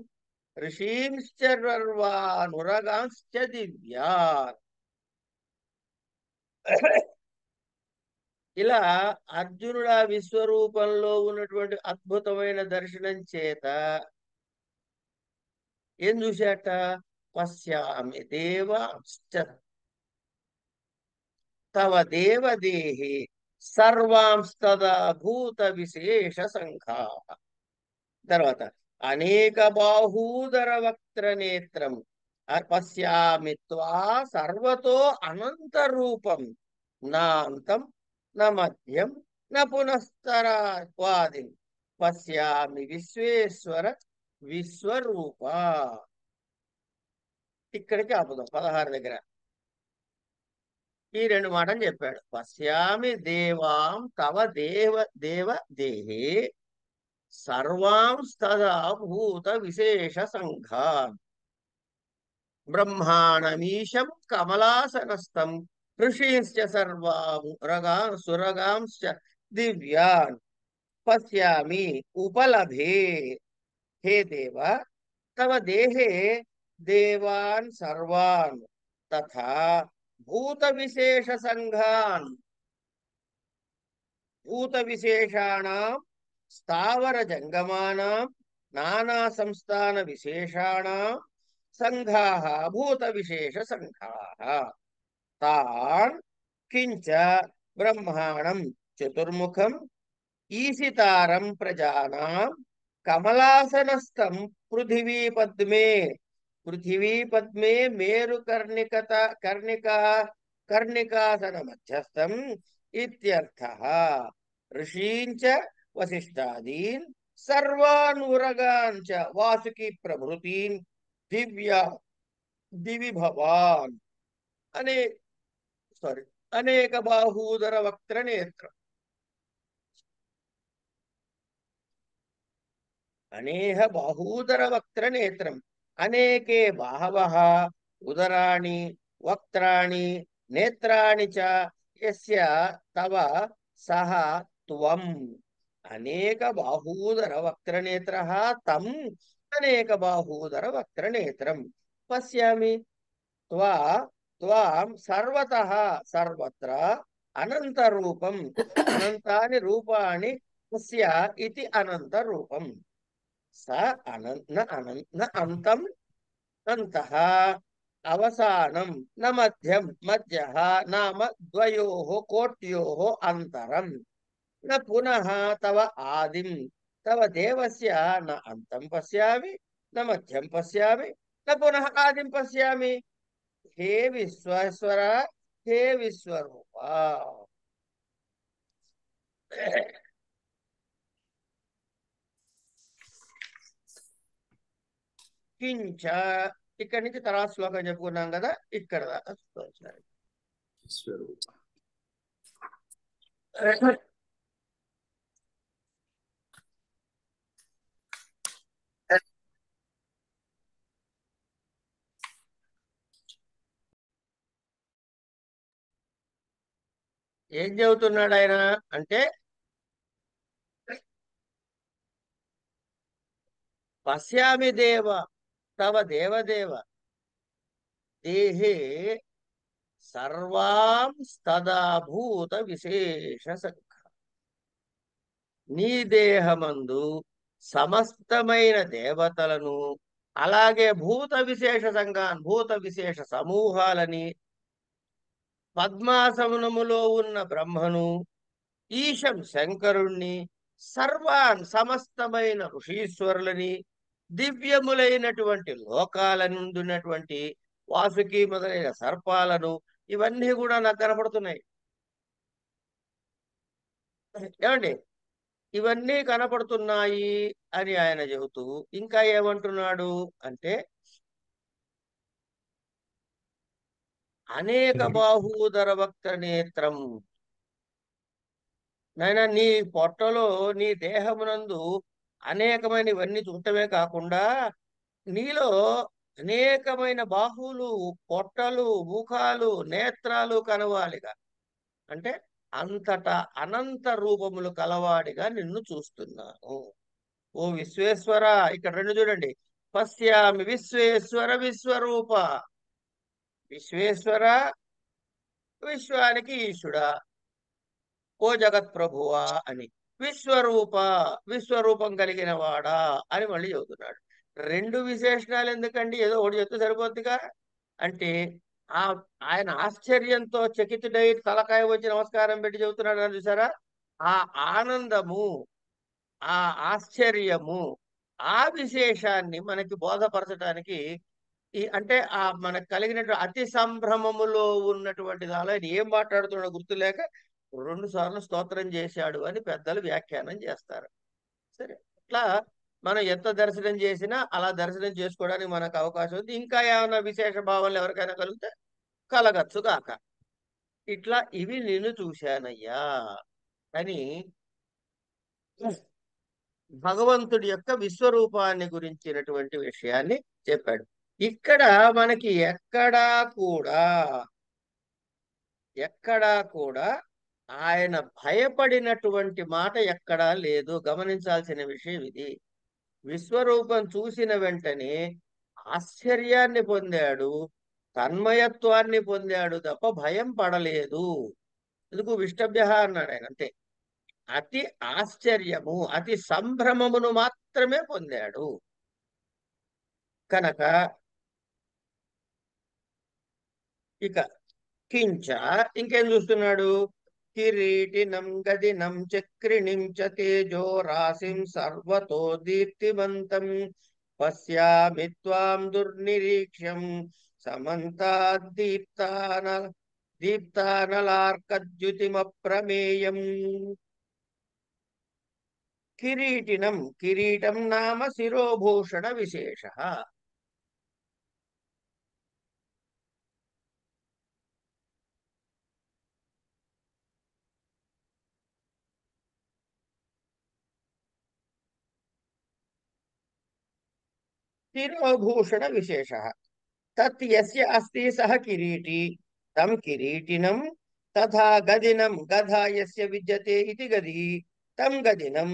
A: ఋషీంశ్చర్వానురగాంశ్చ దివ్యాన్. ఇలా అర్జునుడు ఆ విశ్వరూపంలో ఉన్నటువంటి అద్భుతమైన దర్శనం చేత ఏం చూశాట? పశ్యామి దేవాంశ్చ తవ దేవదేహి సర్వాంస్తదా భూత విశేష సంఘా. తర్వాత అనేక బాహూదర వక్త్ర నేత్రం పశ్యామి త్వా సర్వతో అనంత రూపం నాంతం న మధ్యం న పునస్తరాది పశ్యామి విశ్వేశ్వర విశ్వరూప. ఇక్కడికి ఆపుదాం 16 దగ్గర. ఈ రెండు మాటలు చెప్పాడు. పశ్యామి దేవాం తవ దేవ దేవ దేహే సర్వాంస్తదా భూత విశేష సంఘాన్ బ్రహ్మాణమీశం కమలాసనస్థం ఋషీంశ్చ సురగాంశ్చ దివ్యాన్ పశ్యామి ఉపలభే. హే దేవ తవ దేహే దేవాన్ సర్వాన్ తథా భూత విశేష సంఘాన్ భూత విశేషాణం స్థావర జంగమానాం నానా సంస్థాన విశేషాణం సంఘాః భూత విశేష సంఘాః తాన్ కించ బ్రహ్మాణం చతుర్ముఖం ఈశితారం ప్రజానాం కమలాసనస్థం పృథివీ పద్మే పృథివీ పద్మే మేరు కర్ణికాసన మధ్యస్థం ఇత్యర్థః. ఋషీంచ వశిష్ఠాదీన్ సర్వాన్ ఉరగాన్ చ వాసుకి ప్రభృతీన్ దివ్య దివి భవాన్ అనే అనేక బాహూదర వక్త్ర నేత్ర అనేహ బాహూదర వక్త్ర నేత్రం అనేకే బాహవః ఉదరాణి వక్త్రాణి నేత్రాణి చ యస్య తవ సహ త్వం అనేక బాహూదర వక్త్ర నేత్రః తం అనేక బాహూదర వక్త్ర నేత్రం పశ్యామి త్వా త్వాం సర్వతః సర్వత్ర అనంత రూపం అనంతాని రూపాణి తస్య ఇతి అనంత రూపం స న అంతం అంతః అవసానం న మధ్యం మధ్యః నామ ద్వయోః కోట్యోః అంతరం న పునః తవ ఆదిం తవ దేవస్య న అంతం పశ్యామి న మధ్యం పశ్యామి న పునః ఆదిం పశ్యామి హే విశ్వేశ్వర హే విశ్వరూప. కించ ఇక్కడి నుంచి తర్వాత శ్లోకం చెప్పుకున్నాం కదా, ఇక్కడ దాకా చూడండి. ఏం చెబుతున్నాడు ఆయన అంటే, పశ్యామి దేవ తవ దేవదేవ దేహే సర్వాంస్తదాభూత విశేష సంఖ్య. నీ దేహమందు సమస్తమైన దేవతలను అలాగే భూత విశేష సంఘాన్ భూత విశేష సమూహాలని పద్మాసనములో ఉన్న బ్రహ్మను ఈశం శంకరుణ్ణి సర్వాన్ సమస్తమైన ఋషీశ్వరులని దివ్యములైనటువంటి లోకాలనున్నటువంటి వాసుకి మొదలైన సర్పాలను ఇవన్నీ కూడా నాకు కనపడుతున్నాయి. ఏమండి, ఇవన్నీ కనపడుతున్నాయి అని ఆయన చెబుతూ ఇంకా ఏమంటున్నాడు అంటే, అనేక బాహూదర వక్త నేత్రం. నాయన నీ పొట్టలో నీ దేహమునందు అనేకమైన ఇవన్నీ చూడటమే కాకుండా నీలో అనేకమైన బాహువులు పొట్టలు ముఖాలు నేత్రాలు కనవాలిగా, అంటే అంతటా అనంత రూపములు కలవాడిగా నిన్ను చూస్తున్నాను. ఓ విశ్వేశ్వర, ఇక్కడ రెండు చూడండి. పశ్యామి విశ్వేశ్వర విశ్వరూప. విశ్వేశ్వర విశ్వానికి ఈశుడా, ఓ జగత్ ప్రభువా అని. విశ్వరూప విశ్వరూపం కలిగిన వాడా అని మళ్ళీ చెబుతున్నాడు. రెండు విశేషణాలు ఎందుకండి, ఏదో ఒకటి చెప్తే సరిపోద్దిగా అంటే ఆ ఆయన ఆశ్చర్యంతో చకితుడై తలకాయ వచ్చి నమస్కారం పెట్టి చెబుతున్నాడు అని చూసారా. ఆ ఆనందము ఆ ఆశ్చర్యము ఆ విశేషాన్ని మనకి బోధపరచడానికి అంటే ఆ మనకు కలిగినటువంటి అతి సంభ్రమములో ఉన్నటువంటి దానిలో ఆయన ఏం మాట్లాడుతున్నాడో గుర్తులేక 2 సార్లు స్తోత్రం చేశాడు అని పెద్దలు వ్యాఖ్యానం చేస్తారు. సరే, ఇట్లా మనం ఎంత దర్శనం చేసినా అలా దర్శనం చేసుకోవడానికి మనకు అవకాశం ఉంది. ఇంకా ఏమైనా విశేష భావాలు ఎవరికైనా కలిగితే కలగచ్చు కాక. ఇట్లా ఇవి నేను చూశానయ్యా అని భగవంతుడి యొక్క విశ్వరూపాన్ని గురించినటువంటి విషయాన్ని చెప్పాడు. ఇక్కడ మనకి ఎక్కడా కూడా ఆయన భయపడినటువంటి మాట ఎక్కడా లేదు. గమనించాల్సిన విషయం ఇది. విశ్వరూపం చూసిన వెంటనే ఆశ్చర్యాన్ని పొందాడు, తన్మయత్వాన్ని పొందాడు తప్ప భయం పడలేదు. ఎందుకు విష్టభ్య అన్నాడు ఆయన, అంతే. అతి ఆశ్చర్యము అతి సంభ్రమమును మాత్రమే పొందాడు. కనుక ఇక కించ ఇంకేం చూస్తున్నాడు, కిరీటినం గదినం చక్రిణిం చ తేజో రాశిం సర్వతో దీప్తిమంతం పశ్యామి త్వాం దుర్నిరీక్ష్యం దీప్తానలార్కద్యుతిమప్రమేయం. కిరీటినం, కిరీటం నామ శిరోభూషణ విశేష. శిరోభూషణ విశేష తత్ యస్య అస్తి సహ కిరీటి తం కిరీటినం. తథా గదినం, గదా యస్య విద్యతే ఇతి గది తం గదినం.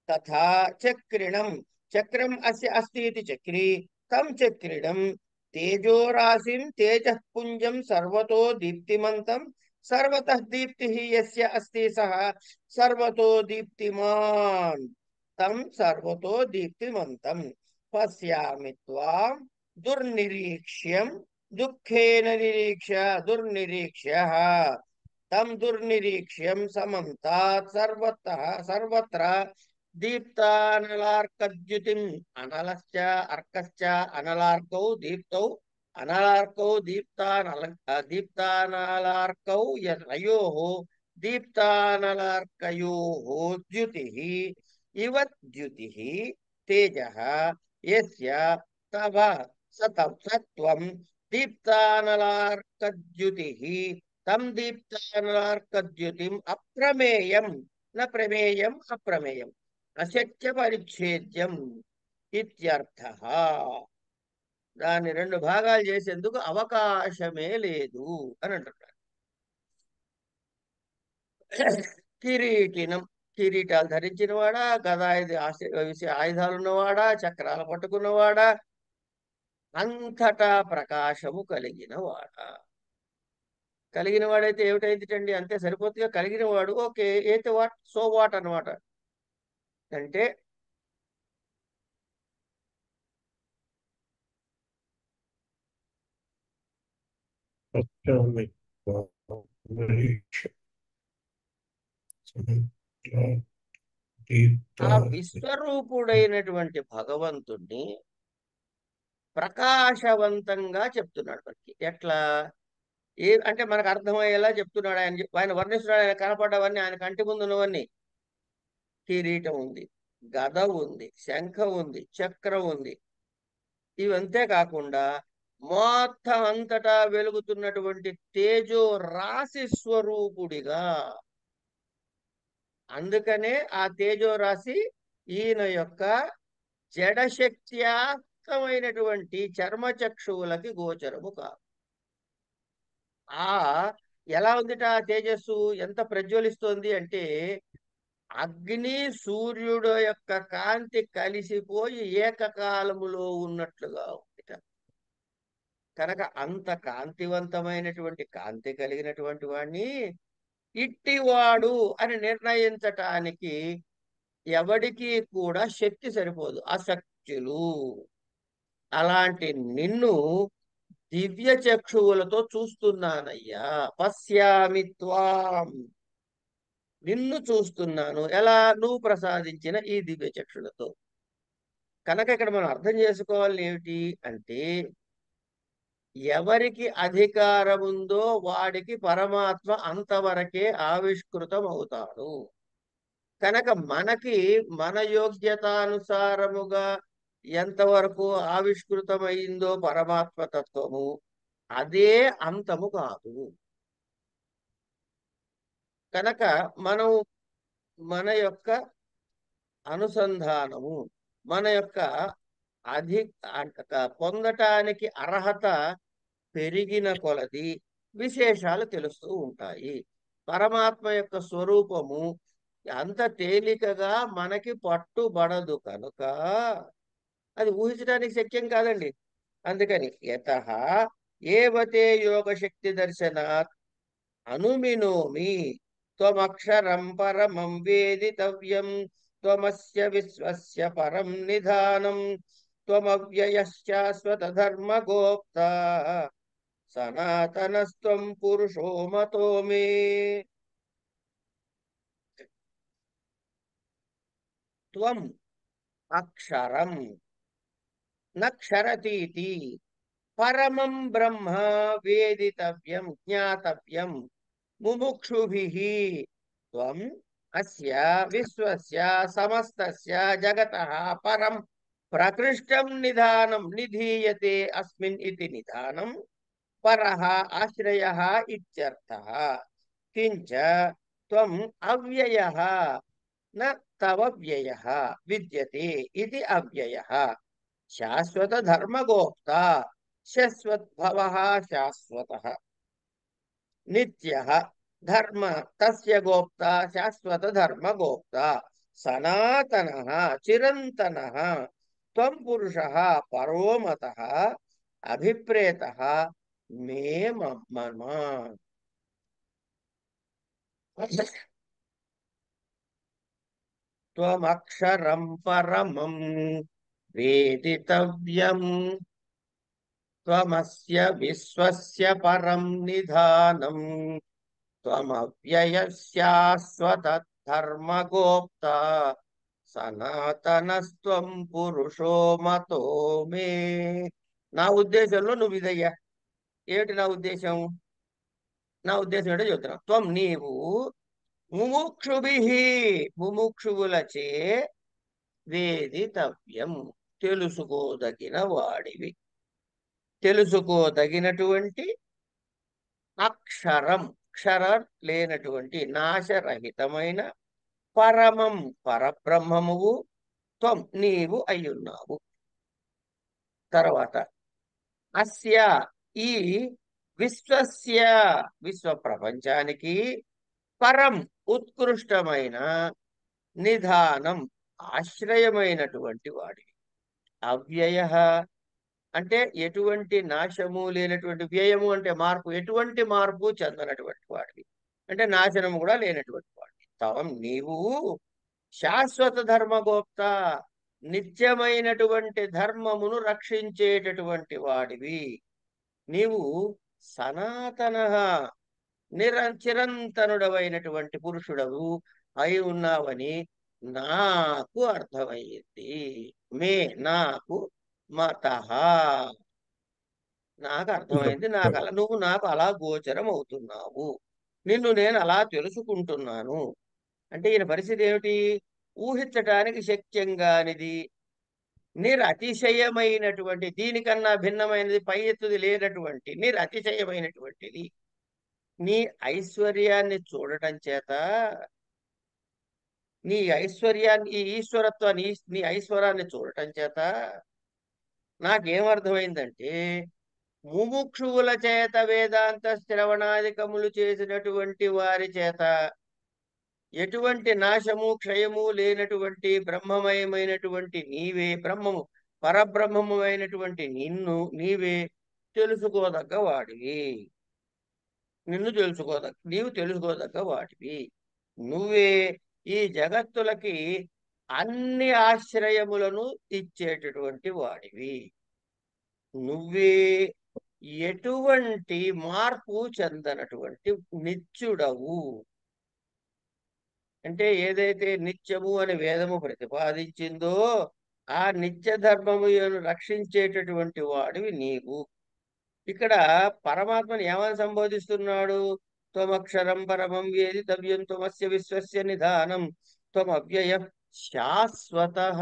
A: తథా చక్రిణం, చక్రం అస్య అస్తి ఇతి చక్రీ తం చక్రిణం. తేజోరాశిం తేజః పుంజం సర్వతో దీప్తిమంతం సర్వతః దీప్తిః యస్య అస్తి సహ సర్వతో దీప్తిమాన్ తం సర్వతో దీప్తిమంతం. పశ్యామి త్వాం దుర్నిరీక్ష్యం దుఃఖేన నిరీక్ష్య దుర్నిరీక్ష్యః తం దుర్నిరీక్ష్యం సమంతాత్ సర్వత్ర దీప్తానలార్కద్యుతిం. అనలశ్చ అర్కశ్చ అనలార్కౌ దీప్తౌ అనలార్కౌ దీప్తానలార్కౌ యయోః దీప్తానలార్కయోః ద్యుతిః ఇవ ద్యుతిః తేజః యస్య తవ సత్వం దీప్తానలార్కద్యుతిః తం దీప్తానలార్కద్యుతిం అప్రమేయం న ప్రమేయం అప్రమేయం అశక్య పరిచ్ఛేద్యం ఇత్యర్థః. దాన్ని రెండు భాగాలు చేసేందుకు అవకాశమే లేదు అని అంటున్నారు. కిరీటినం, కిరీటాలు ధరించినవాడా, ఆయుధాలు ఉన్నవాడా, చక్రాలు పట్టుకున్నవాడా, అంతటా ప్రకాశము కలిగినవాడా. కలిగిన వాడైతే ఏమిటైందిటండి, అంతే సరిపోతుందిగా. కలిగిన వాడు ఓకే, అయితే వాట్ సో వాట్ అనమాట. అంటే ఆ విశ్వరూపుడైనటువంటి భగవంతుణ్ణి ప్రకాశవంతంగా చెప్తున్నాడు మనకి. ఎట్లా అంటే మనకు అర్థమయ్యేలా చెప్తున్నాడు. ఆయన వర్ణిస్తున్నాడు. ఆయన కనపడ్డవన్నీ, ఆయన కంటి ముందు ఉన్నవన్నీ. కిరీటం ఉంది, గద ఉంది, శంఖం ఉంది, చక్రం ఉంది. ఇవంతే కాకుండా మొత్తం అంతటా వెలుగుతున్నటువంటి తేజో రాశి స్వరూపుడిగా. అందుకనే ఆ తేజో రాశి ఈయన యొక్క జడశక్త్యాస్తమైనటువంటి చర్మచక్షువులకి గోచరము కాదు. ఆ ఎలా ఉందిట ఆ తేజస్సు, ఎంత ప్రజ్వలిస్తోంది అంటే అగ్ని సూర్యుడు యొక్క కాంతి కలిసిపోయి ఏకకాలములో ఉన్నట్లుగా ఉందిట. కనుక అంత కాంతివంతమైనటువంటి కాంతి కలిగినటువంటి వాడిని ఇట్టివాడు అని నిర్ణయించటానికి ఎవడికి కూడా శక్తి సరిపోదు, అశక్తులు. అలాంటి నిన్ను దివ్య చక్షువులతో చూస్తున్నానయ్యా. పశ్యామి త్వాం, నిన్ను చూస్తున్నాను. ఎలా? నువ్వు ప్రసాదించిన ఈ దివ్య చక్షులతో. కనుక ఇక్కడ మనం అర్థం చేసుకోవాలి ఏమిటి అంటే, ఎవరికి అధికారం ఉందో వాడికి పరమాత్మ అంతవరకే ఆవిష్కృతం అవుతాడు. కనుక మనకి మన యోగ్యతానుసారముగా ఎంతవరకు ఆవిష్కృతమైందో పరమాత్మ తత్వము, అదే అంతము కాదు. కనుక మనం మన యొక్క అనుసంధానము, మన యొక్క పొందటానికి అర్హత పెరిగిన కొలది విశేషాలు తెలుస్తూ ఉంటాయి. పరమాత్మ యొక్క స్వరూపము అంత తేలికగా మనకి పట్టుబడదు కనుక అది ఊహించడానికి శక్యం కాదండి. అందుకని యతః ఏవతే యోగశక్తి దర్శనాత్ అనుమినోమి త్వమక్షరం పరమం వేదితవ్యం త్వమస్య విశ్వస్య పరం నిధానం త్వమవ్యయశ్శాశ్వత ధర్మగోప్తా సనాతనస్త్వం పురుషో మతో మే. త్వం అక్షరం, నక్షరతీతి పరమం బ్రహ్మ వేదితవ్యం జ్ఞాతవ్యం ముముక్షుభిః త్వం అస్య విశ్వస్య సమస్తస్య జగతః పరం ప్రకృష్టం నిధానం నిధీయతే అస్మిన్ ఇతి నిధానం పరః ఆశ్రయః ఇత్యర్థః కించ త్వం అవ్యయః న తవ వ్యయః విద్యతే ఇది అవ్యయః శాశ్వత ధర్మగోప్త శాశ్వద్భవః శాశ్వతః నిత్యః ధర్మ తస్య గోప్త శాశ్వత ధర్మగోప్త సనాతనః చిరంతనః త్వం పురుషః పరో మతః అభిప్రేతః మే మమ. త్వమక్షరం పరమం వేదితవ్యం త్వమస్య విశ్వస్య పరం నిధానం త్వమవ్యయः శాశ్వతః ధర్మగోప్త సనాతనస్త్వం పురుషో మతో మే. నా ఉద్దేశంలో నువ్వు ఇదయ్యా. ఏమిటి నా ఉద్దేశం? నా ఉద్దేశం ఏంటో చెప్తున్నా. త్వం నీవు ముముక్షుభిః ముముక్షువులచే వేదితవ్యం తెలుసుకోదగిన వాడివి. తెలుసుకోదగినటువంటి అక్షరం క్షర లేనటువంటి నాశరహితమైన పరమం పరబ్రహ్మమువు త్వం నీవు అయ్యున్నావు. తర్వాత అస్య ఈ విశ్వస్య విశ్వ ప్రపంచానికి పరం ఉత్కృష్టమైన నిధానం ఆశ్రయమైనటువంటి వాడివి. అవ్యయ అంటే ఎటువంటి నాశము లేనటువంటి, వ్యయము అంటే మార్పు, ఎటువంటి మార్పు చెందనటువంటి వాడివి అంటే నాశనము కూడా లేనటువంటి వాడివి. త్వం నీవు శాశ్వత ధర్మగోప్త నిత్యమైనటువంటి ధర్మమును రక్షించేటటువంటి వాడివి. నీవు సనాతన చిరంతనుడవైనటువంటి పురుషుడవు అయి ఉన్నావని నాకు అర్థమయ్యింది. మే నాకు మతః నాకు అర్థమైంది. నువ్వు నాకు అలా గోచరం అవుతున్నావు. నిన్ను నేను అలా తెలుసుకుంటున్నాను. అంటే ఈయన పరిస్థితి ఏమిటి? ఊహించటానికి శక్యం కానిది, నిరతిశయమైనటువంటి, దీనికన్నా భిన్నమైనది, పై ఎత్తుది లేనటువంటి నిరతిశయమైనటువంటిది నీ ఐశ్వర్యాన్ని చూడటం చేత, నీ ఐశ్వర్యాన్ని, ఈ ఈశ్వరత్వాన్ని, నీ ఐశ్వర్యాన్ని చూడటం చేత నాకేమర్థమైందంటే, ముముక్షువుల చేత వేదాంత శ్రవణాధికములు చేసినటువంటి వారి చేత ఎటువంటి నాశము క్షయము లేనటువంటి బ్రహ్మమయమైనటువంటి నీవే, బ్రహ్మము పరబ్రహ్మము అయినటువంటి నిన్ను నీవే తెలుసుకోదగ్గ వాడివి. నీవు తెలుసుకోదగ్గ వాడివి. నువ్వే ఈ జగత్తులకి అన్ని ఆశ్రయములను ఇచ్చేటటువంటి వాడివి. నువ్వే ఎటువంటి మార్పు చెందనటువంటి నిత్యుడవు. అంటే ఏదైతే నిత్యము అని వేదము ప్రతిపాదించిందో ఆ నిత్య ధర్మమును రక్షించేటటువంటి వాడివి నీవు. ఇక్కడ పరమాత్మని ఏమని సంబోధిస్తున్నాడు? త్వమక్షరం పరమం వేదితవ్యం త్వమస్య విశ్వస్య నిధానం త్వమవ్యయ శాశ్వతః.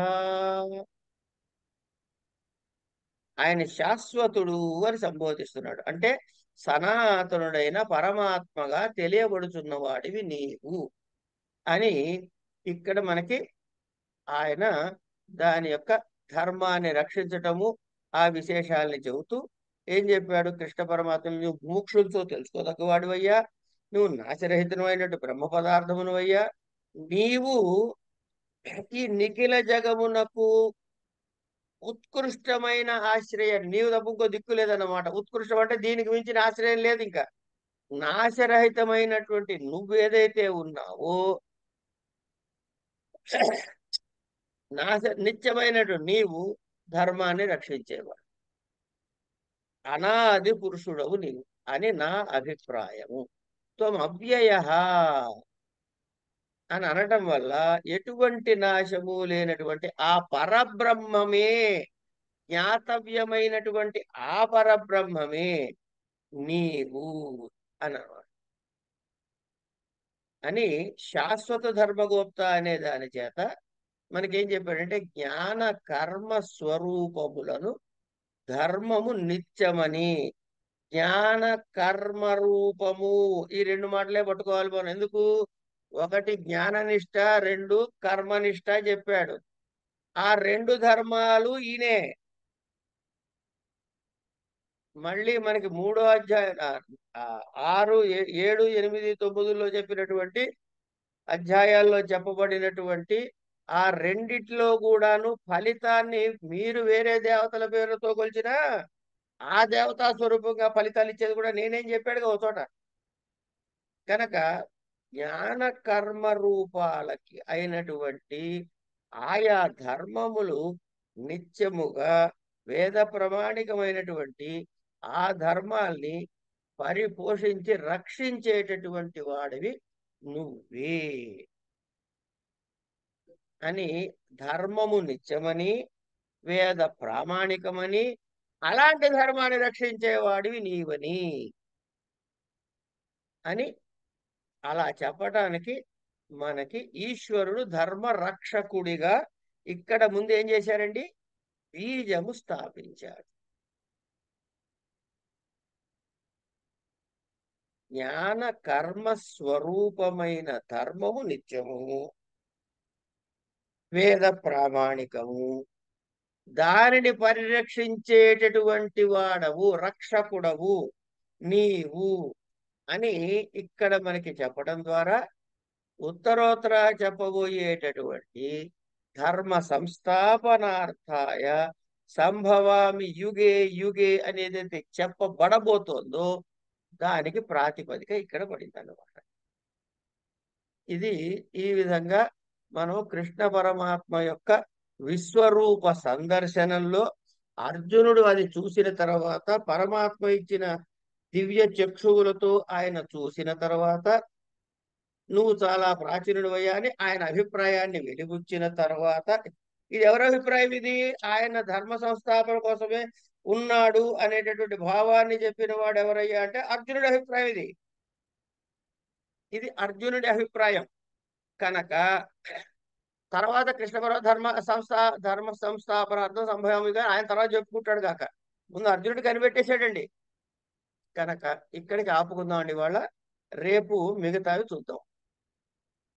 A: ఆయన శాశ్వతుడు అని సంబోధిస్తున్నాడు. అంటే సనాతనుడైన పరమాత్మగా తెలియబడుతున్న వాడివి నీవు అని ఇక్కడ మనకి ఆయన దాని యొక్క ధర్మాన్ని రక్షించటము, ఆ విశేషాలని చెబుతూ ఏం చెప్పాడు? కృష్ణ పరమాత్మ నువ్వు మోక్షులతో తెలుసుకోదగ్గ వాడివయ్యా, నువ్వు నాశరహితమైనట్టు బ్రహ్మ పదార్థమునవయ్యా, నీవు ఈ నిఖిల జగమునకు ఉత్కృష్టమైన ఆశ్రయం, నీవు తప్ప ఇంకో దిక్కు లేదన్నమాట. ఉత్కృష్టం అంటే దీనికి మించిన ఆశ్రయం లేదు. ఇంకా నాశరహితమైనటువంటి నువ్వేదైతే ఉన్నావో, నిత్యమైనటువంటి నీవు ధర్మాన్ని రక్షించేవాడు, అనాది పురుషుడవు నీవు అని నా అభిప్రాయము. త్వం అవ్యయ అని అనటం వల్ల ఎటువంటి నాశము లేనటువంటి ఆ పరబ్రహ్మమే జ్ఞాతవ్యమైనటువంటి ఆ పరబ్రహ్మమే నీవు అన్నమాట. అని శాశ్వత ధర్మగోప్త అనే దాని చేత మనకేం చెప్పాడంటే జ్ఞాన కర్మ స్వరూపములను ధర్మము నిత్యమని. జ్ఞాన కర్మ రూపము, ఈ రెండు మాటలే పట్టుకోవాలి మనం. ఎందుకు? ఒకటి జ్ఞాననిష్ట, రెండు కర్మనిష్ట చెప్పాడు. ఆ రెండు ధర్మాలు ఈయనే. మళ్ళీ మనకి మూడో అధ్యాయం 6, 7, 8, 9లో చెప్పినటువంటి అధ్యాయాల్లో చెప్పబడినటువంటి ఆ రెండిట్లో కూడాను ఫలితాన్ని మీరు వేరే దేవతల పేరుతో కొలిచినా ఆ దేవతా స్వరూపంగా ఫలితాలు ఇచ్చేది కూడా నేనేం చెప్పాడుగా ఒక చోట. కనుక జ్ఞాన కర్మ రూపాలకి అయినటువంటి ఆయా ధర్మములు నిత్యముగా వేద ప్రమాణికమైనటువంటి ఆ ధర్మాల్ని పరిపోషించి రక్షించేటటువంటి వాడివి నువ్వే అని. ధర్మము నిత్యమని, వేద ప్రామాణికమని, అలాంటి ధర్మాన్ని రక్షించేవాడివి నీవని అని అలా చెప్పటానికి మనకి ఈశ్వరుడు ధర్మ రక్షకుడిగా ఇక్కడ ముందు ఏం చేశారండి? బీజము స్థాపించాడు. జ్ఞాన కర్మ స్వరూపమైన ధర్మము నిత్యము, వేద ప్రామాణికము, దానిని పరిరక్షించేటటువంటి వాడవు, రక్షకుడవు నీవు అని ఇక్కడ మనకి చెప్పడం ద్వారా ఉత్తరోత్తర చెప్పబోయేటటువంటి ధర్మ సంస్థాపనార్థాయ సంభవామి యుగే యుగే అనేది చెప్పబడబోతోందో దానికి ప్రాతిపదిక ఇక్కడ పడింది అన్నమాట. ఇది ఈ విధంగా మనం కృష్ణ పరమాత్మ యొక్క విశ్వరూప సందర్శనంలో అర్జునుడు అది చూసిన తర్వాత, పరమాత్మ ఇచ్చిన దివ్య చక్షువులతో ఆయన చూసిన తర్వాత, నువ్వు చాలా ప్రాచీనుడివయ్యా అని ఆయన అభిప్రాయాన్ని వెలిబుచ్చిన తర్వాత, ఇది ఎవరి అభిప్రాయం? ఇది ఆయన ధర్మ సంస్థాపన కోసమే ఉన్నాడు అనేటటువంటి భావాన్ని చెప్పిన వాడు ఎవరయ్యా అంటే అర్జునుడి అభిప్రాయం. ఇది అర్జునుడి అభిప్రాయం. కనుక తర్వాత కృష్ణ ధర్మ సంస్థాపనార్థం సంభవమిగా ఆయన తర్వాత చెప్పుకుంటాడు కాక ముందు అర్జునుడు కనిపెట్టేశాడండి. కనుక ఇక్కడికి ఆపుకుందాం అండి. వాళ్ళ రేపు మిగతావి చూద్దాం.